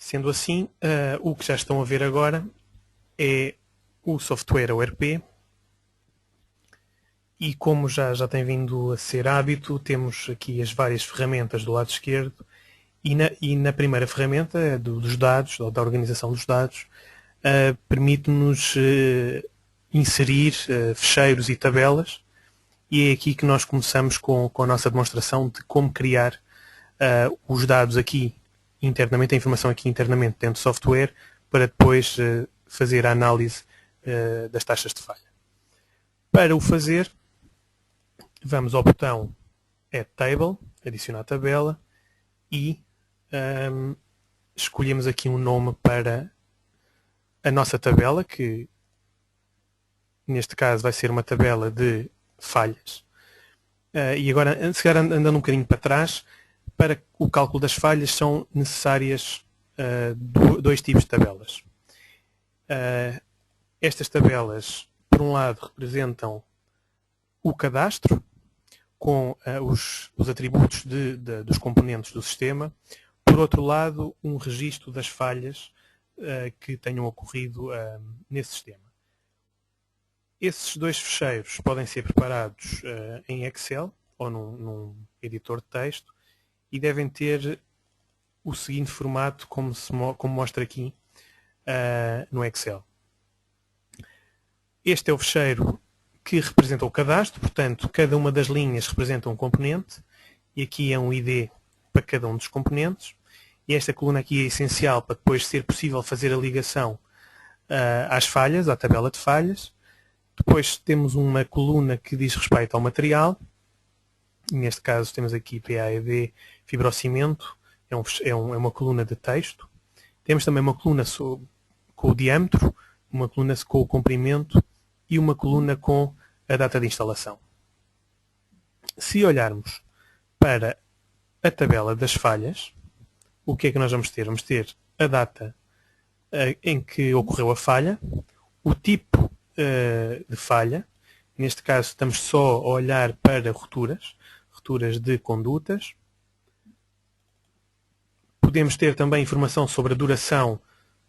Sendo assim, o que já estão a ver agora é o software ORP, e como já tem vindo a ser hábito, temos aqui as várias ferramentas do lado esquerdo, e na primeira ferramenta dos dados, da organização dos dados, permite-nos inserir fecheiros e tabelas, e é aqui que nós começamos com a nossa demonstração de como criar os dados aqui internamente, a informação aqui internamente dentro do software, para depois fazer a análise das taxas de falha. Para o fazer, vamos ao botão Add Table, adicionar tabela, e escolhemos aqui um nome para a nossa tabela, que neste caso vai ser uma tabela de falhas. E agora, andando um bocadinho para trás, para o cálculo das falhas são necessárias dois tipos de tabelas. Estas tabelas, por um lado, representam o cadastro, com os atributos dos componentes do sistema. Por outro lado, um registro das falhas que tenham ocorrido nesse sistema. Esses dois fecheiros podem ser preparados em Excel ou num editor de texto, e devem ter o seguinte formato, como mostra aqui no Excel. Este é o fecheiro que representa o cadastro, portanto, cada uma das linhas representa um componente, e aqui é um ID para cada um dos componentes, e esta coluna aqui é essencial para depois ser possível fazer a ligação às falhas, à tabela de falhas. Depois temos uma coluna que diz respeito ao material, neste caso temos aqui PAED fibrocimento, é uma coluna de texto. Temos também uma coluna com o diâmetro, uma coluna com o comprimento e uma coluna com a data de instalação. Se olharmos para a tabela das falhas, o que é que nós vamos ter? Vamos ter a data em que ocorreu a falha, o tipo de falha, neste caso estamos só a olhar para roturas de condutas. Podemos ter também informação sobre a duração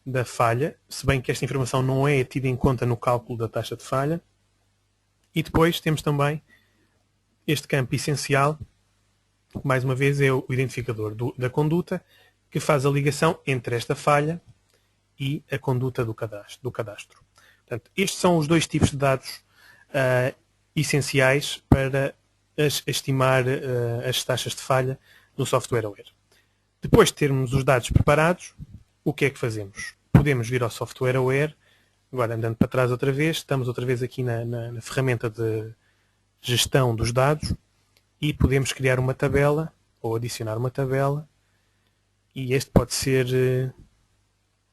da falha, se bem que esta informação não é tida em conta no cálculo da taxa de falha. E depois temos também este campo essencial, que mais uma vez é o identificador da conduta, que faz a ligação entre esta falha e a conduta do cadastro. Portanto, estes são os dois tipos de dados essenciais para estimar as taxas de falha no software aware. Depois de termos os dados preparados, o que é que fazemos? Podemos vir ao software aware, agora andando para trás outra vez, estamos outra vez aqui na ferramenta de gestão dos dados, e podemos criar uma tabela ou adicionar uma tabela, e este pode ser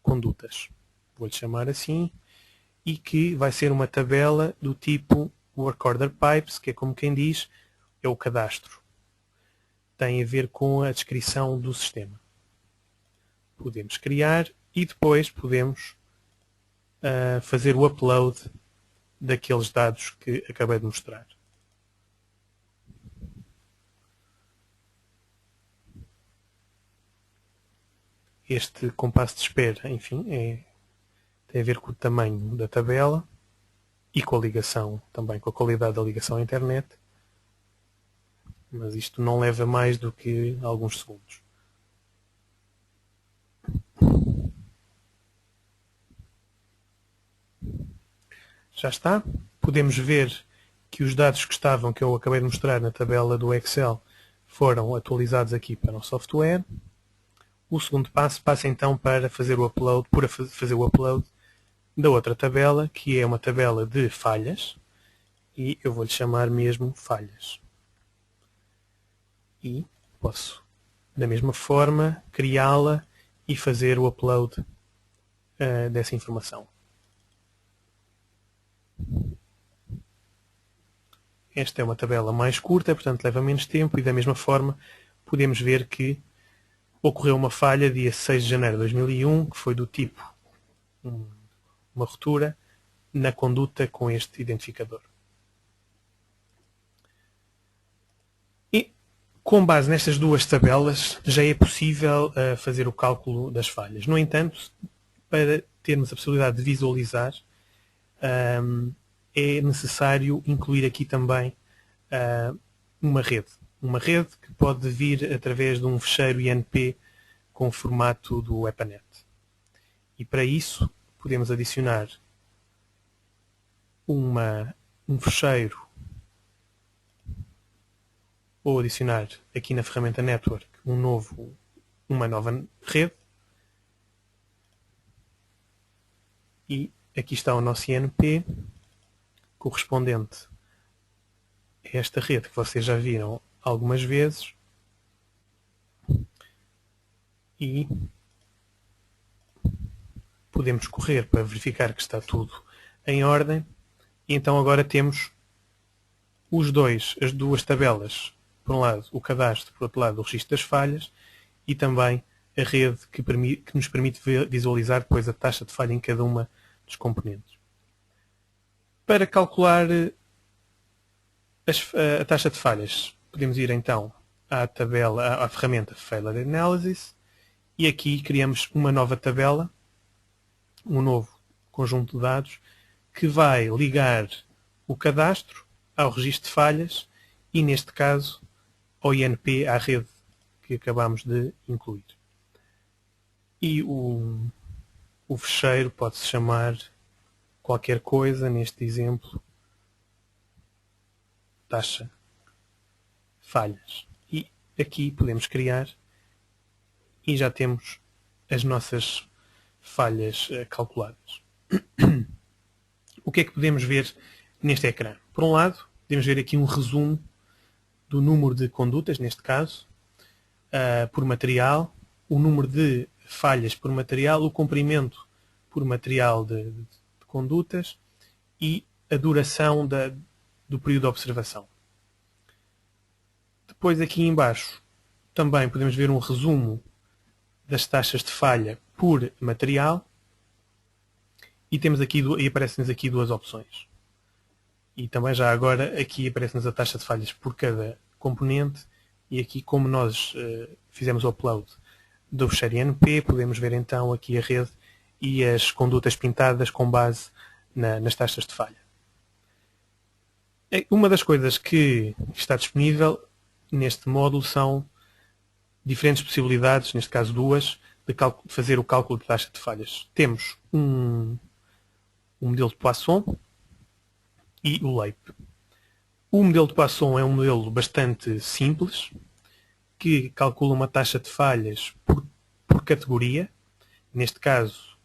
condutas, vou-lhe chamar assim, e que vai ser uma tabela do tipo Work Order Pipes, que é como quem diz, é o cadastro. Tem a ver com a descrição do sistema. Podemos criar e depois podemos fazer o upload daqueles dados que acabei de mostrar. Este compasso de espera, enfim, tem a ver com o tamanho da tabela e com a ligação, também com a qualidade da ligação à internet, mas isto não leva mais do que alguns segundos. Já está. Podemos ver que os dados que eu acabei de mostrar na tabela do Excel foram atualizados aqui para o software. O segundo passo passa então para fazer o upload, da outra tabela, que é uma tabela de falhas, e eu vou-lhe chamar mesmo falhas. E posso, da mesma forma, criá-la e fazer o upload dessa informação. Esta é uma tabela mais curta, portanto leva menos tempo, e da mesma forma podemos ver que ocorreu uma falha dia 6 de janeiro de 2001, que foi do tipo uma rotura na conduta com este identificador. E Com base nestas duas tabelas, já é possível fazer o cálculo das falhas. No entanto, para termos a possibilidade de visualizar, é necessário incluir aqui também uma rede. Uma rede que pode vir através de um fecheiro INP com o formato do EPANET. E para isso, podemos adicionar um fecheiro ou adicionar aqui na ferramenta Network uma nova rede. E aqui está o nosso INP correspondente a esta rede que vocês já viram algumas vezes. E podemos correr para verificar que está tudo em ordem. E então agora temos as duas tabelas. Por um lado o cadastro, por outro lado o registro das falhas e também a rede que nos permite visualizar depois a taxa de falha em cada uma dos componentes. Para calcular a taxa de falhas, podemos ir então à ferramenta Failure Analysis e aqui criamos uma nova tabela, um novo conjunto de dados que vai ligar o cadastro ao registro de falhas e, neste caso, ao INP, à rede que acabamos de incluir. E o fecheiro pode-se chamar qualquer coisa, neste exemplo, taxa falhas. E aqui podemos criar e já temos as nossas falhas calculadas. O que é que podemos ver neste ecrã? Por um lado, podemos ver aqui um resumo do número de condutas, neste caso, por material, o número de falhas por material, o comprimento por material de condutas e a duração do período de observação. Depois aqui em baixo também podemos ver um resumo das taxas de falha por material e aparecem-nos aqui duas opções. E também já agora aqui aparece-nos a taxa de falhas por cada componente e aqui, como nós fizemos o upload do fecheiro INP, podemos ver então aqui a rede e as condutas pintadas com base nas taxas de falha. Uma das coisas que está disponível neste módulo são diferentes possibilidades, neste caso duas, de fazer o cálculo de taxa de falhas. Temos um modelo de Poisson e o LAPE. O modelo de Poisson é um modelo bastante simples, que calcula uma taxa de falhas por categoria. Neste caso,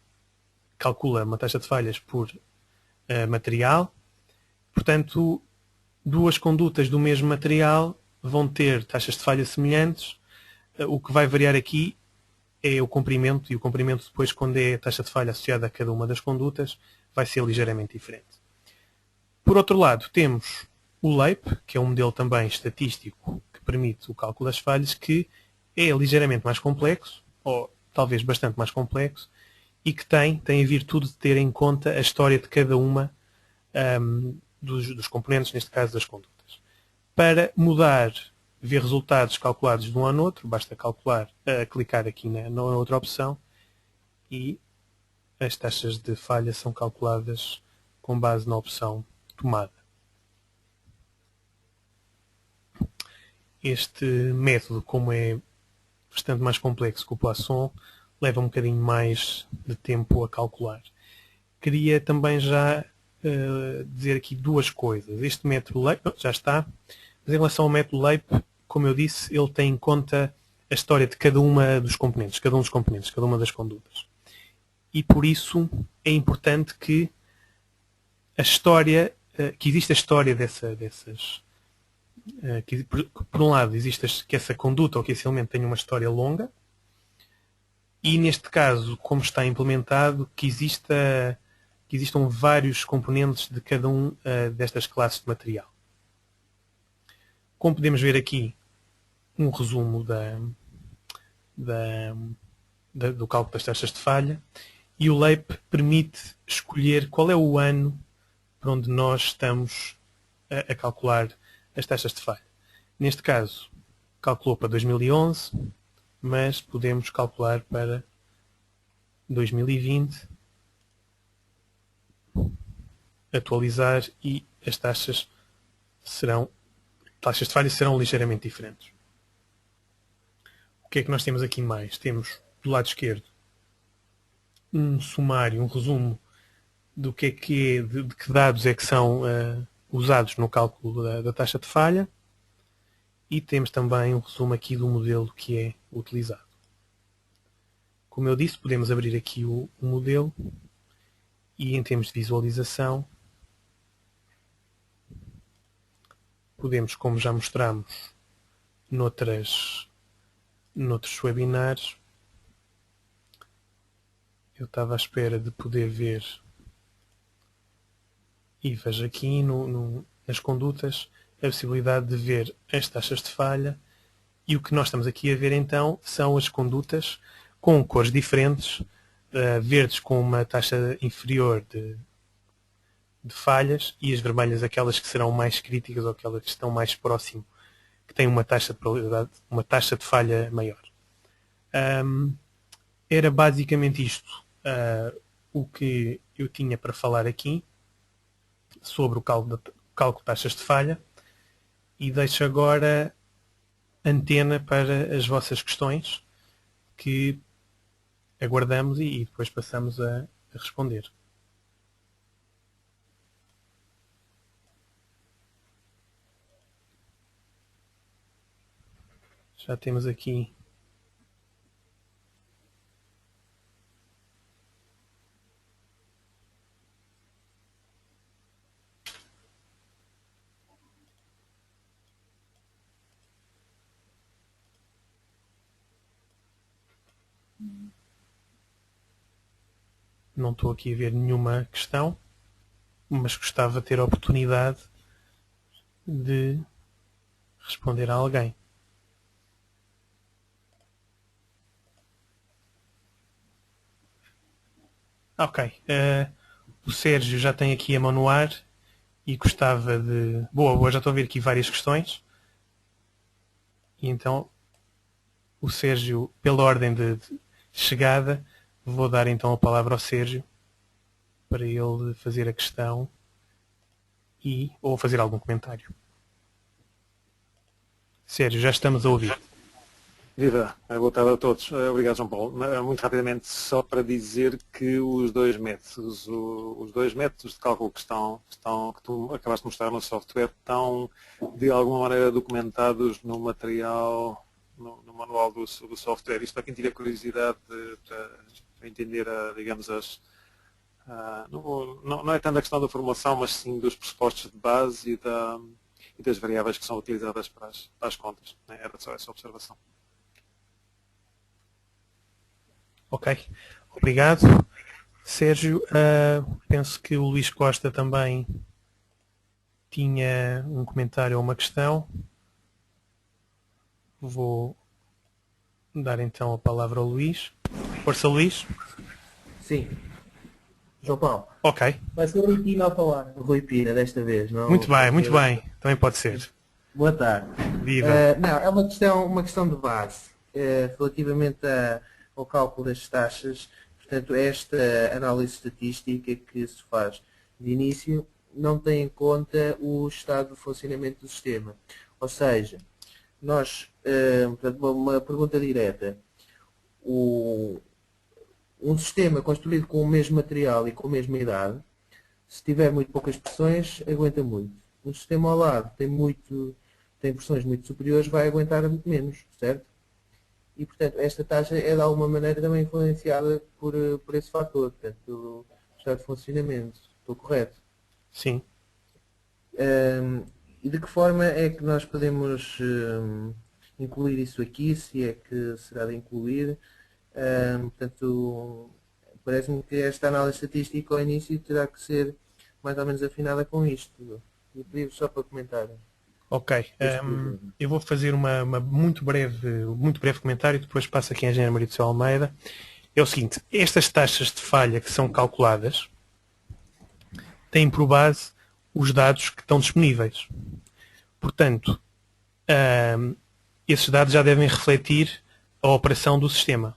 calcula uma taxa de falhas por material. Portanto, duas condutas do mesmo material vão ter taxas de falha semelhantes. O que vai variar aqui é o comprimento, e o comprimento depois, quando é a taxa de falha associada a cada uma das condutas, vai ser ligeiramente diferente. Por outro lado, temos o LAPE, que é um modelo também estatístico que permite o cálculo das falhas, que é ligeiramente mais complexo, ou talvez bastante mais complexo, e que tem a virtude de ter em conta a história de cada uma dos componentes, neste caso das condutas. Para mudar, ver resultados calculados de um ano outro, basta clicar aqui na outra opção e as taxas de falha são calculadas com base na opção tomada. Este método, como é bastante mais complexo que o Poisson, leva um bocadinho mais de tempo a calcular. Queria também já dizer aqui duas coisas. Este método LAPE já está, mas em relação ao método LAPE, como eu disse, ele tem em conta a história de cada uma dos componentes, cada uma das condutas. E por isso é importante que exista a história dessas. Que por um lado existe que essa conduta ou que esse elemento tenha uma história longa e neste caso, como está implementado, que existam vários componentes de cada destas classes de material. Como podemos ver aqui, um resumo do cálculo das taxas de falha, e o LAPE permite escolher qual é o ano para onde nós estamos a calcular as taxas de falha. Neste caso, calculou para 2011, mas podemos calcular para 2020, atualizar e as taxas de falha serão ligeiramente diferentes. O que é que nós temos aqui mais? Temos do lado esquerdo um sumário, um resumo do que é, de que dados é que são usados no cálculo da taxa de falha, e temos também um resumo aqui do modelo que é utilizado. Como eu disse, podemos abrir aqui o modelo e, em termos de visualização, podemos, como já mostramos noutros webinars, eu estava à espera de poder ver, e vejo aqui nas condutas a possibilidade de ver as taxas de falha, e o que nós estamos aqui a ver então são as condutas com cores diferentes, verdes com uma taxa inferior de falhas, e as vermelhas aquelas que serão mais críticas ou aquelas que estão mais próximo, que têm uma taxa de probabilidade, uma taxa de falha maior. Era basicamente isto o que eu tinha para falar aqui sobre o cálculo de taxas de falha, e deixo agora antena para as vossas questões, que aguardamos e depois passamos a responder. Já temos aqui não estou aqui a ver nenhuma questão, mas gostava de ter a oportunidade de responder a alguém. Ok. O Sérgio já tem aqui a mão no ar e gostava de... Boa, já estou a ver aqui várias questões. E então, o Sérgio, pela ordem de chegada, vou dar então a palavra ao Sérgio para ele fazer a questão ou fazer algum comentário. Sérgio, já estamos a ouvir. Viva, boa tarde a todos. Obrigado, João Paulo. Muito rapidamente, só para dizer que os dois métodos de cálculo que tu acabaste de mostrar no software estão de alguma maneira documentados no material, no manual do software. Isto para quem tiver curiosidade para entender, digamos, não é tanto a questão da formação, mas sim dos pressupostos de base e das variáveis que são utilizadas para as contas. Era só essa observação. Ok, obrigado. Sérgio, penso que o Luís Costa também tinha um comentário ou uma questão. Vou dar então a palavra ao Luís. Força, Luís. Sim. João Paulo. Ok. Vai ser o Rui Pina a falar. O Rui Pina desta vez, não? Muito bem. Também pode ser. Boa tarde. Viva. Não, é uma questão de base. Relativamente ao cálculo das taxas, portanto, esta análise estatística que se faz de início não tem em conta o estado de funcionamento do sistema. Ou seja, nós, portanto, uma pergunta direta, um sistema construído com o mesmo material e com a mesma idade, se tiver muito poucas pressões, aguenta muito. Um sistema ao lado tem pressões muito superiores, vai aguentar muito menos, certo? E, portanto, esta taxa é de alguma maneira também influenciada por esse fator, portanto, pelo estado de funcionamento. Estou correto? Sim. E de que forma é que nós podemos incluir isso aqui, se é que será de incluir? Portanto, parece-me que esta análise estatística ao início terá que ser mais ou menos afinada com isto. E pedi só para comentar. Ok. Eu vou fazer uma muito breve comentário e depois passo aqui a engenheiro Maurício Almeida. É o seguinte, estas taxas de falha que são calculadas têm por base os dados que estão disponíveis. Portanto, esses dados já devem refletir a operação do sistema.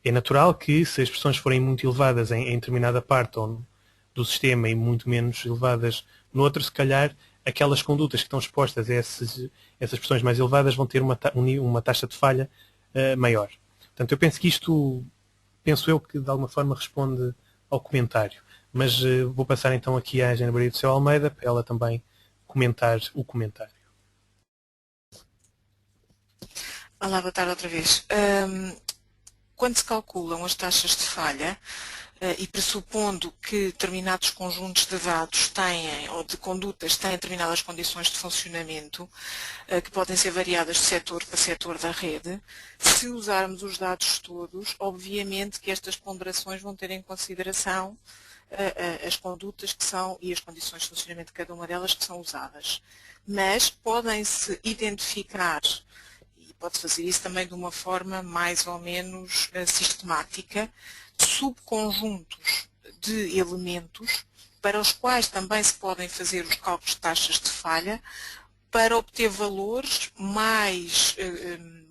É natural que, se as pressões forem muito elevadas em determinada parte do sistema e muito menos elevadas noutra, se calhar aquelas condutas que estão expostas a essas pressões mais elevadas vão ter uma taxa de falha maior. Portanto, eu penso que isto, penso eu que de alguma forma responde ao comentário. Mas vou passar então aqui à Engenharia Maria do Céu Almeida para ela também comentar o comentário. Olá, boa tarde outra vez. Quando se calculam as taxas de falha, e pressupondo que determinados conjuntos de dados têm, ou de condutas têm determinadas condições de funcionamento, que podem ser variadas de setor para setor da rede, se usarmos os dados todos, obviamente que estas ponderações vão ter em consideração as condutas que são e as condições de funcionamento de cada uma delas que são usadas. Mas podem-se identificar, e pode-se fazer isso também de uma forma mais ou menos sistemática, subconjuntos de elementos para os quais também se podem fazer os cálculos de taxas de falha para obter valores mais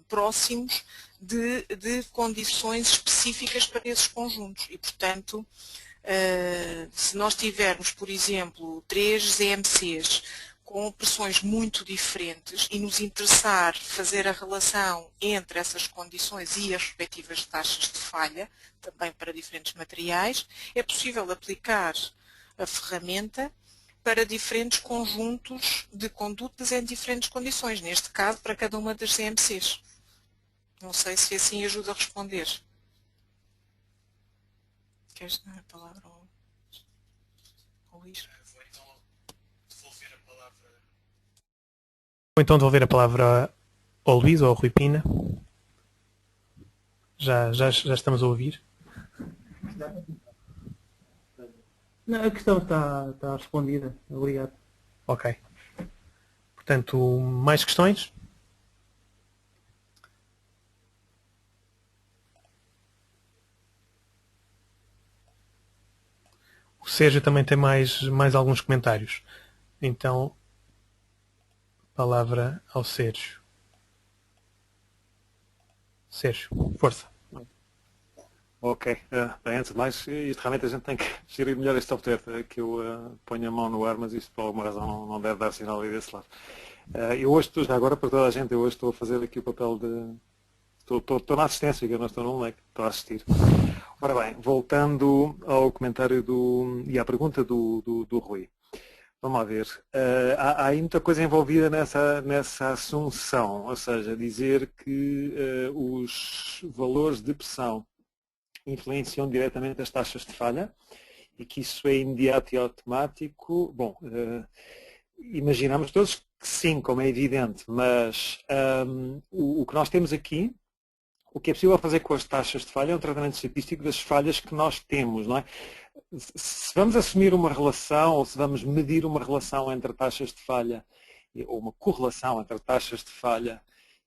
próximos de condições específicas para esses conjuntos. E, portanto, se nós tivermos, por exemplo, 3 ZMCs com pressões muito diferentes e nos interessar fazer a relação entre essas condições e as respectivas taxas de falha, também para diferentes materiais, é possível aplicar a ferramenta para diferentes conjuntos de condutas em diferentes condições, neste caso para cada uma das CMCs. Não sei se assim ajuda a responder. Queres dar a palavra ao Luís? Vou então devolver a palavra ao Luís ou ao Rui Pina. Já estamos a ouvir. Não, a questão está respondida. Obrigado. Ok. Portanto, mais questões? O Sérgio também tem mais alguns comentários. Então, palavra ao Sérgio. Sérgio, força. Ok, bem, antes de mais, isto realmente a gente tem que gerir melhor este software, que eu ponho a mão no ar, mas isto por alguma razão não deve dar sinal aí desse lado. Eu hoje, já agora para toda a gente, eu hoje estou a fazer aqui o papel de... Estou na assistência, que eu não estou no leque, estou a assistir. Ora bem, voltando ao comentário e à pergunta do Rui. Vamos lá ver. Há aí muita coisa envolvida nessa assunção, ou seja, dizer que os valores de pressão influenciam diretamente as taxas de falha e que isso é imediato e automático. Bom, imaginamos todos que sim, como é evidente, mas o que nós temos aqui, o que é possível fazer com as taxas de falha é um tratamento estatístico das falhas que nós temos, não é? Se vamos assumir uma relação ou se vamos medir uma relação entre taxas de falha, ou uma correlação entre taxas de falha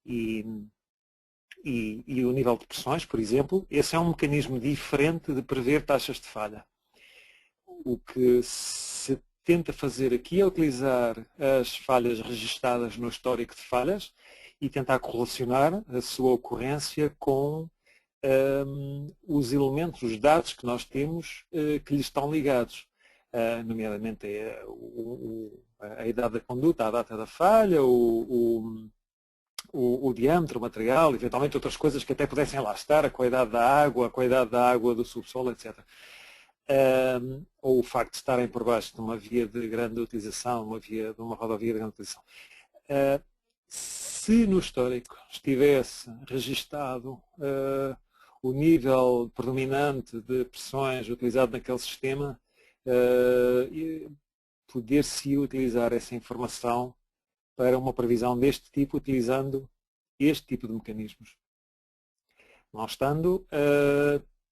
e o nível de pressões, por exemplo, esse é um mecanismo diferente de prever taxas de falha. O que se tenta fazer aqui é utilizar as falhas registadas no histórico de falhas e tentar correlacionar a sua ocorrência com os elementos, os dados que nós temos que lhes estão ligados, nomeadamente a idade da conduta, a data da falha, o diâmetro, o material, eventualmente outras coisas que até pudessem lá estar, a qualidade da água do subsolo, etc. Ou o facto de estarem por baixo de uma via de grande utilização, de uma rodovia de grande utilização. Se no histórico estivesse registado o nível predominante de pressões utilizado naquele sistema, poder-se utilizar essa informação para uma previsão deste tipo, utilizando este tipo de mecanismos. Não estando,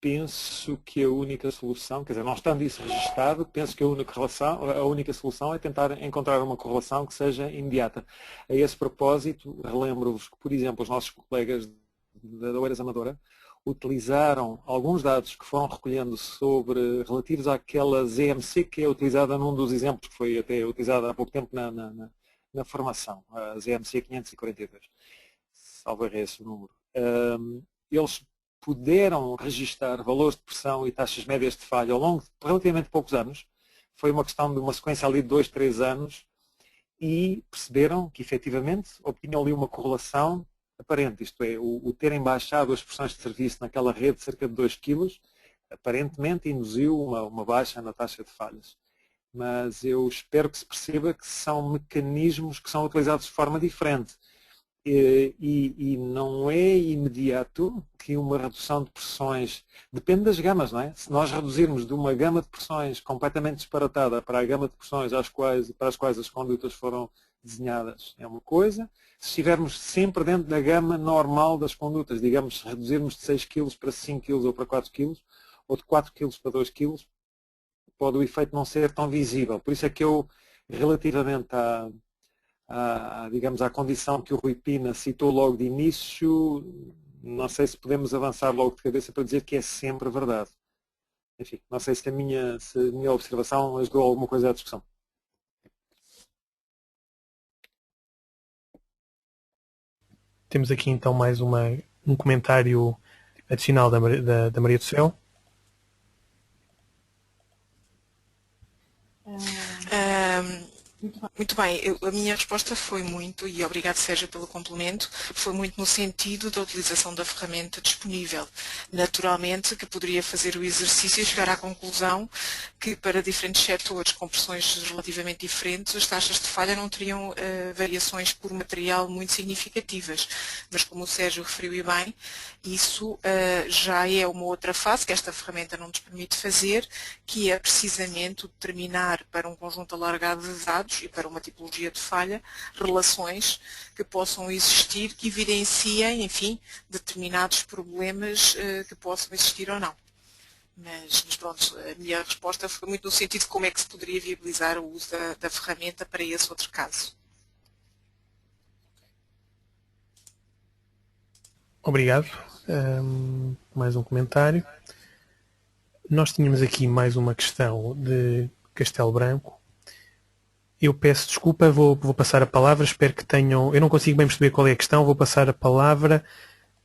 penso que a única solução, quer dizer, não estando isso registado, penso que a única solução é tentar encontrar uma correlação que seja imediata. A esse propósito, relembro-vos que, por exemplo, os nossos colegas da Oeiras Amadora utilizaram alguns dados que foram recolhendo relativos àquela ZMC que é utilizada num dos exemplos que foi até utilizada há pouco tempo na formação, a ZMC 542. salvo erro é esse o número, eles puderam registar valores de pressão e taxas médias de falha ao longo de relativamente poucos anos. Foi uma questão de uma sequência ali de 2, 3 anos e perceberam que efetivamente obtinham ali uma correlação aparente, isto é, o terem baixado as pressões de serviço naquela rede de cerca de 2 kg, aparentemente induziu uma baixa na taxa de falhas. Mas eu espero que se perceba que são mecanismos que são utilizados de forma diferente. E não é imediato que uma redução de pressões, depende das gamas, não é? Se nós reduzirmos de uma gama de pressões completamente disparatada para a gama de pressões para as quais as condutas foram desenhadas, é uma coisa. Se estivermos sempre dentro da gama normal das condutas, digamos, se reduzirmos de 6 kg para 5 kg ou para 4 kg, ou de 4 kg para 2 kg, pode o efeito não ser tão visível. Por isso é que eu, relativamente digamos, à condição que o Rui Pina citou logo de início, não sei se podemos avançar logo de cabeça para dizer que é sempre verdade. Enfim, não sei se a minha observação ajudou alguma coisa à discussão. Temos aqui então mais um comentário adicional da Maria do Céu. Muito bem, a minha resposta foi muito, e obrigado Sérgio pelo complemento, foi muito no sentido da utilização da ferramenta disponível. Naturalmente que poderia fazer o exercício e chegar à conclusão que para diferentes setores com pressões relativamente diferentes as taxas de falha não teriam variações por material muito significativas. Mas como o Sérgio referiu e bem, isso já é uma outra fase que esta ferramenta não nos permite fazer, que é precisamente o determinar para um conjunto alargado de dados e para uma tipologia de falha, relações que possam existir, que evidenciem, enfim, determinados problemas que possam existir ou não. Mas pronto, a minha resposta foi muito no sentido de como é que se poderia viabilizar o uso da ferramenta para esse outro caso. Obrigado. Mais um comentário. Nós tínhamos aqui mais uma questão de Castelo Branco. Eu peço desculpa, vou passar a palavra, espero que tenham... Eu não consigo bem perceber qual é a questão, vou passar a palavra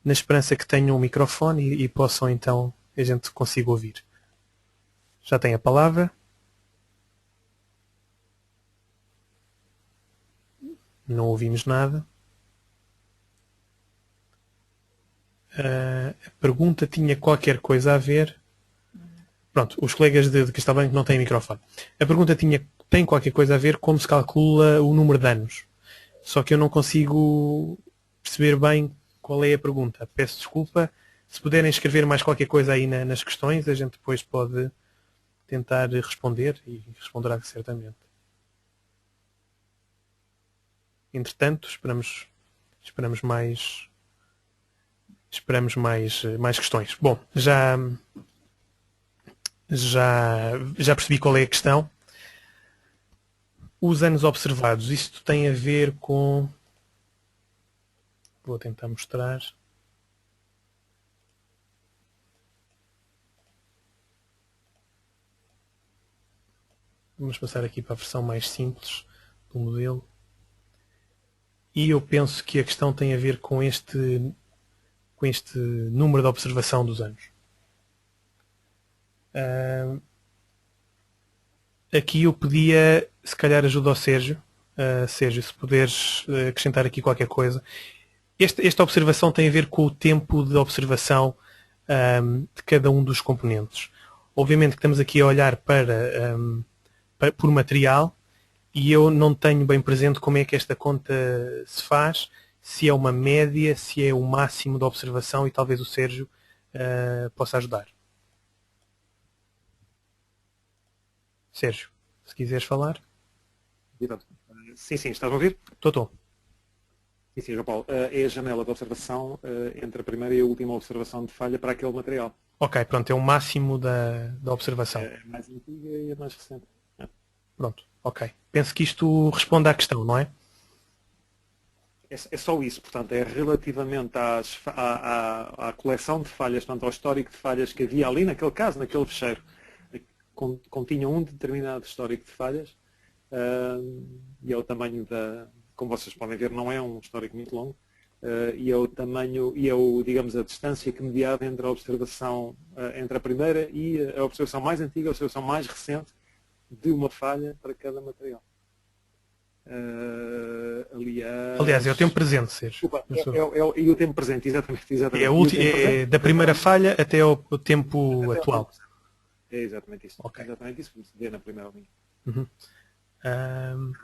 na esperança que tenham um microfone e possam então, a gente consiga ouvir. Já tem a palavra. Não ouvimos nada. A pergunta tinha qualquer coisa a ver... Pronto, os colegas de Castelo Branco não têm microfone. A pergunta tem qualquer coisa a ver como se calcula o número de anos. Só que eu não consigo perceber bem qual é a pergunta. Peço desculpa. Se puderem escrever mais qualquer coisa aí nas questões, a gente depois pode tentar responder e responderá certamente. Entretanto, esperamos mais questões. Bom, já percebi qual é a questão. Os anos observados, isto tem a ver com... Vou tentar mostrar. Vamos passar aqui para a versão mais simples do modelo. E eu penso que a questão tem a ver com este número de observação dos anos. Aqui eu pedia, se calhar, ajuda ao Sérgio. Sérgio, se puderes acrescentar aqui qualquer coisa. Esta observação tem a ver com o tempo de observação de cada um dos componentes. Obviamente que estamos aqui a olhar por material e eu não tenho bem presente como é que esta conta se faz, se é uma média, se é o máximo de observação e talvez o Sérgio possa ajudar. Sérgio, se quiseres falar. Sim, estás a ouvir? Estou. Sim, João Paulo. É a janela de observação entre a primeira e a última observação de falha para aquele material. Ok, pronto, é o máximo da observação. É a mais antiga e a mais recente. Pronto, ok. Penso que isto responde à questão, não é? É só isso, portanto, é relativamente à coleção de falhas, portanto, ao histórico de falhas que havia ali, naquele caso, naquele fecheiro, continha um determinado histórico de falhas e é o tamanho como vocês podem ver, não é um histórico muito longo, e é o tamanho, e é digamos, a distância que mediava entre a observação, entre a primeira e a observação mais antiga, a observação mais recente de uma falha para cada material. Aliás, é o tempo presente, Sérgio. Desculpa, e o tempo presente, exatamente. É da primeira falha até ao tempo atual. É exatamente isso. Okay. Exatamente isso que se vê na primeira linha. Uhum.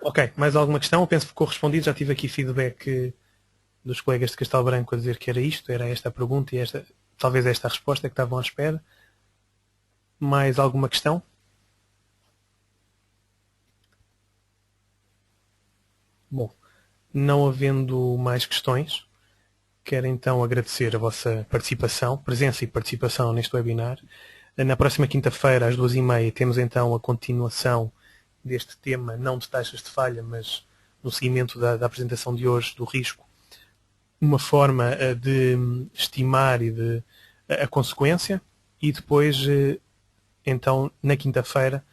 Ok, mais alguma questão? Eu penso que ficou respondido. Já tive aqui feedback dos colegas de Castelo Branco a dizer que era isto, era esta a pergunta e talvez esta a resposta que estavam à espera. Mais alguma questão? Bom, não havendo mais questões, quero então agradecer a vossa participação, presença e participação neste webinar. Na próxima quinta-feira, às 2h30, temos então a continuação deste tema, não de taxas de falha, mas no seguimento da apresentação de hoje do risco, uma forma de estimar e de a consequência, e depois, então, na quinta-feira,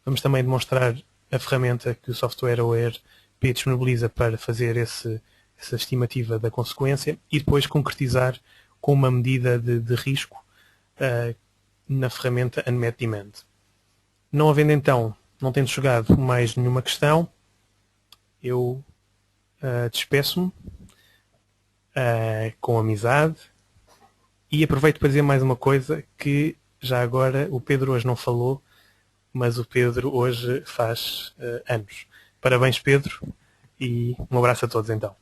vamos também demonstrar a ferramenta que o software OER disponibiliza para fazer essa estimativa da consequência e depois concretizar com uma medida de risco na ferramenta Unmet Demand. Não havendo então, não tendo chegado mais nenhuma questão, eu despeço-me com amizade e aproveito para dizer mais uma coisa que já agora o Pedro hoje não falou, mas o Pedro hoje faz anos. Parabéns, Pedro, e um abraço a todos então.